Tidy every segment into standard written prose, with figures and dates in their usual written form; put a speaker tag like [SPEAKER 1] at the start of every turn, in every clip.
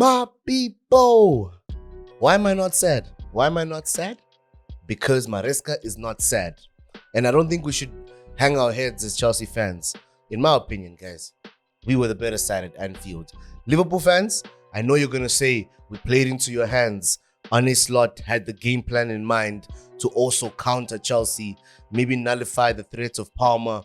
[SPEAKER 1] My people. Why am I not sad? Why am I not sad? Because Maresca is not sad. And I don't think we should hang our heads as Chelsea fans. In my opinion, guys, we were the better side at Anfield. Liverpool fans, I know you're going to say we played into your hands. Arne Slot had the game plan in mind to also counter Chelsea, maybe nullify the threats of Palmer.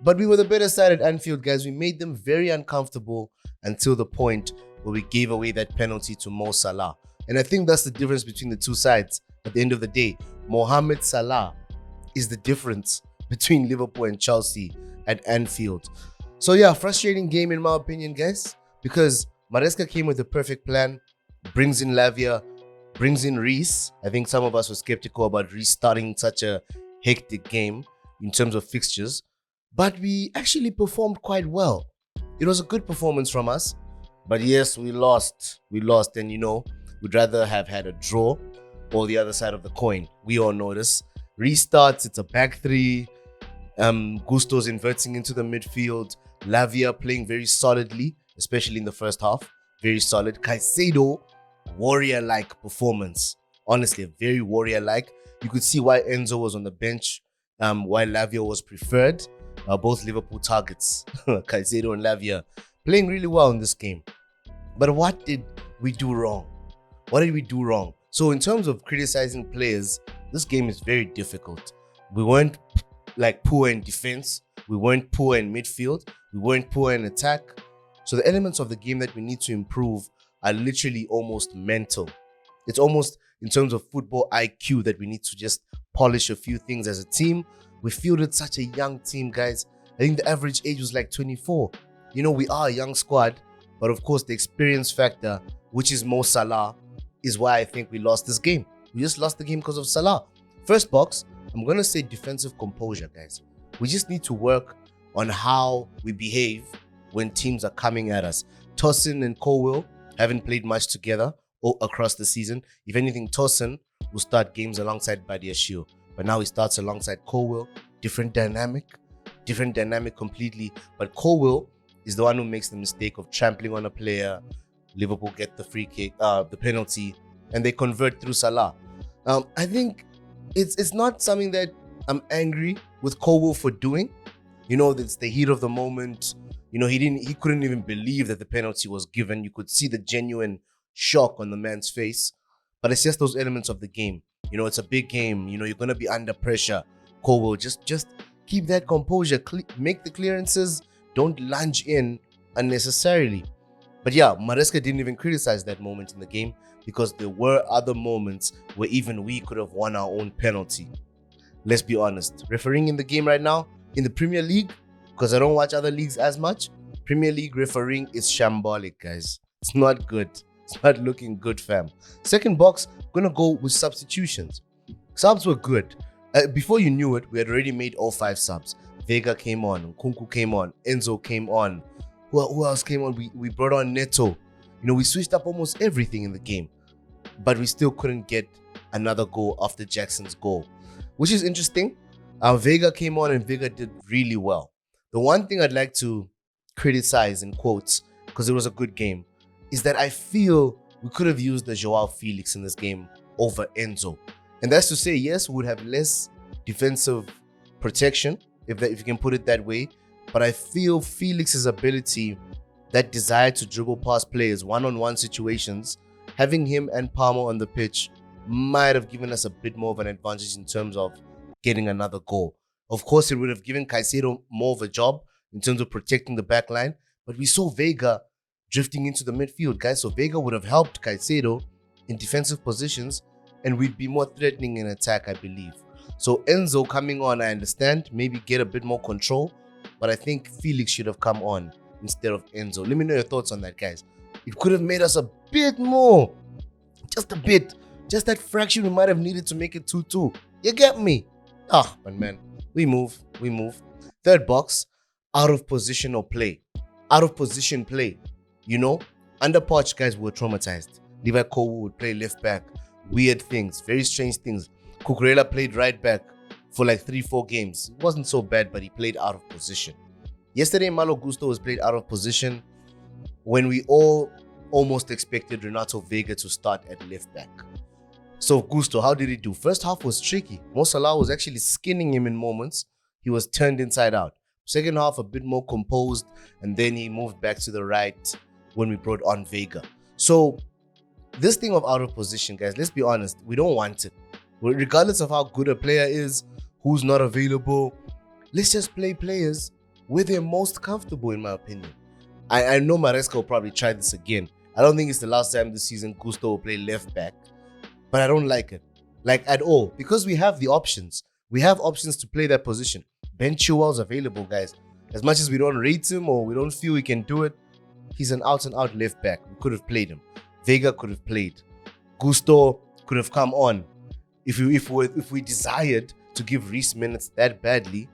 [SPEAKER 1] But we were the better side at Anfield, guys. We made them very uncomfortable until the point where we gave away that penalty to Mo Salah. And I think that's the difference between the two sides. At the end of the day, Mohamed Salah is the difference between Liverpool and Chelsea at Anfield. So yeah, frustrating game in my opinion, guys, because Maresca came with a perfect plan, brings in Lavia, brings in Reece. I think some of us were skeptical about Reece starting such a hectic game in terms of fixtures, but we actually performed quite well. It was a good performance from us, but yes, we lost. And we'd rather have had a draw or the other side of the coin. We all know this. Restarts, it's a back three. Gusto's inverting into the midfield. Lavia playing very solidly, especially in the first half. Very solid. Caicedo, warrior-like performance. Honestly, very warrior-like. You could see why Enzo was on the bench, why Lavia was preferred. Both Liverpool targets, Caicedo and Lavia, playing really well in this game. But what did we do wrong? What did we do wrong? So in terms of criticizing players, this game is very difficult. We weren't poor in defense. We weren't poor in midfield. We weren't poor in attack. So the elements of the game that we need to improve are literally almost mental. It's almost in terms of football IQ that we need to just polish a few things as a team. We fielded such a young team, guys. I think the average age was like 24. We are a young squad, but of course the experience factor, which is Mo Salah, is why I think we lost this game. We just lost the game because of Salah. First box, I'm going to say defensive composure, guys. We just need to work on how we behave when teams are coming at us. Tosin and Colwill haven't played much together across the season. If anything, Tosin will start games alongside Badiashile. But now he starts alongside Colwill. Different dynamic completely. But Colwill is the one who makes the mistake of trampling on a player. Liverpool get the free kick, the penalty, and they convert through Salah. I think it's not something that I'm angry with Colwill for doing. It's the heat of the moment. He couldn't even believe that the penalty was given. You could see the genuine shock on the man's face. But it's just those elements of the game. It's a big game. You're going to be under pressure. Colwill, just keep that composure. Make the clearances. Don't lunge in unnecessarily. But yeah, Maresca didn't even criticize that moment in the game because there were other moments where even we could have won our own penalty. Let's be honest. Refereeing in the game right now, in the Premier League, because I don't watch other leagues as much, Premier League refereeing is shambolic, guys. It's not good. It's not looking good, fam. Second box, I'm going to go with substitutions. Subs were good. Before you knew it, we had already made all 5 subs. Vega came on, Nkunku came on, Enzo came on. Who else came on? We brought on Neto. We switched up almost everything in the game. But we still couldn't get another goal after Jackson's goal, which is interesting. Vega came on and Vega did really well. The one thing I'd like to criticize in quotes, because it was a good game, is that I feel we could have used the Joao Felix in this game over Enzo. And that's to say, yes, we would have less defensive protection, if you can put it that way. But I feel Felix's ability, that desire to dribble past players, one-on-one situations, having him and Palmer on the pitch might have given us a bit more of an advantage in terms of getting another goal. Of course, it would have given Caicedo more of a job in terms of protecting the back line. But we saw Vega drifting into the midfield, guys. So Vega would have helped Caicedo in defensive positions and we'd be more threatening in attack, I believe. So Enzo coming on, I understand, maybe get a bit more control. But I think Felix should have come on instead of Enzo. Let me know your thoughts on that, guys. It could have made us a bit more. Just a bit. Just that fraction we might have needed to make it 2-2. You get me? But man, we move. Third box, out of position or play. Out of position play. Under Poch, guys, we were traumatized. Levi Colwill would play left back. Weird things, very strange things. Cucurella played right back for like 3-4 games. It wasn't so bad, but he played out of position. Yesterday, Malo Gusto was played out of position. When we all almost expected Renato Vega to start at left back. So Gusto, how did he do? First half was tricky. Mo Salah was actually skinning him in moments. He was turned inside out. Second half, a bit more composed, and then he moved back to the right when we brought on Vega. So this thing of out of position, guys, let's be honest, we don't want it. Regardless of how good a player is, who's not available, let's just play players where they're most comfortable, in my opinion. I know Maresca will probably try this again. I don't think it's the last time this season Gusto will play left back, but I don't like it, like at all, because we have the options. We have options to play that position. Ben Chilwell's available, guys. As much as we don't rate him or we don't feel he can do it, he's an out-and-out left back. We could have played him. Vega could have played. Gusto could have come on. If we desired to give Reece minutes that badly,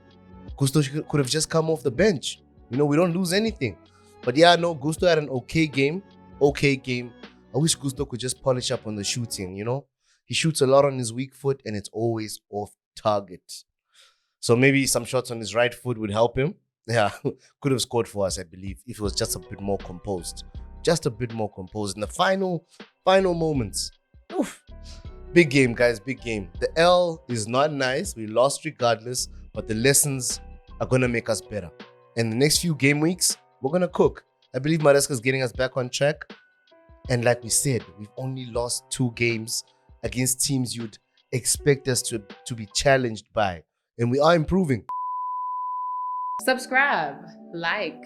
[SPEAKER 1] Gusto could have just come off the bench. You know, we don't lose anything. But yeah, no, Gusto had an okay game. Okay game. I wish Gusto could just polish up on the shooting, you know? He shoots a lot on his weak foot and it's always off target. So maybe some shots on his right foot would help him. Yeah, could have scored for us, I believe, if it was just a bit more composed. Just a bit more composed. In the final moments. Oof. Big game, guys, big game. The L is not nice. We lost regardless, but the lessons are going to make us better. And the next few game weeks, we're going to cook. I believe Maresca's getting us back on track. And like we said, we've only lost 2 games against teams you'd expect us to be challenged by. And we are improving.
[SPEAKER 2] Subscribe, like,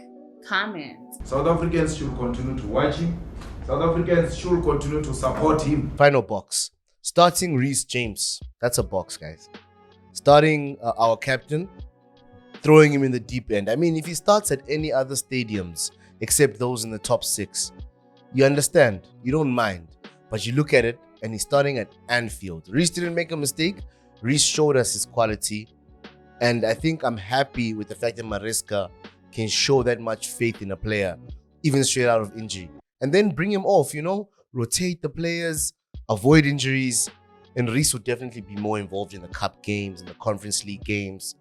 [SPEAKER 2] comment.
[SPEAKER 3] South Africans should continue to watch him. South Africans should continue to support him.
[SPEAKER 1] Final box. Starting Reece James. That's a box, guys. Starting our captain. Throwing him in the deep end. I mean, if he starts at any other stadiums except those in the top 6, you understand. You don't mind. But you look at it and he's starting at Anfield. Reece didn't make a mistake. Reece showed us his quality. And I think I'm happy with the fact that Maresca can show that much faith in a player, even straight out of injury. And then bring him off, you know, rotate the players, avoid injuries. And Reece would definitely be more involved in the cup games and the Conference League games.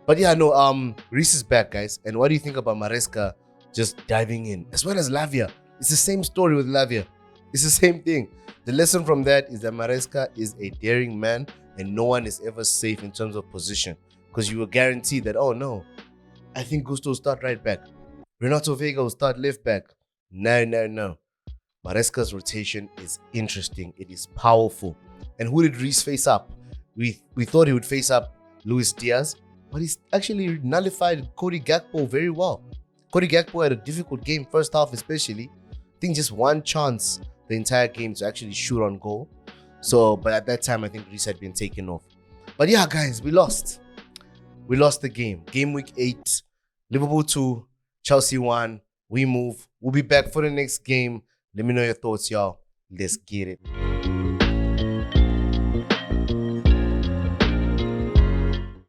[SPEAKER 1] But yeah, no, Reece is back, guys. And what do you think about Maresca just diving in? As well as Lavia. It's the same story with Lavia. It's the same thing. The lesson from that is that Maresca is a daring man and no one is ever safe in terms of position. Because you will guarantee that, oh no, I think Gusto will start right back. Renato Vega will start left back. No. Maresca's rotation is interesting. It is powerful. And who did Reece face up? We thought he would face up Luis Diaz, but he's actually nullified Cody Gakpo very well. Cody Gakpo had a difficult game, first half especially. I think just one chance the entire game to actually shoot on goal. So, but at that time, I think Reece had been taken off. But yeah, guys, we lost. We lost the game. Game week 8. Liverpool 2. Chelsea 1. We move. We'll be back for the next game. Let me know your thoughts, y'all. Let's get it.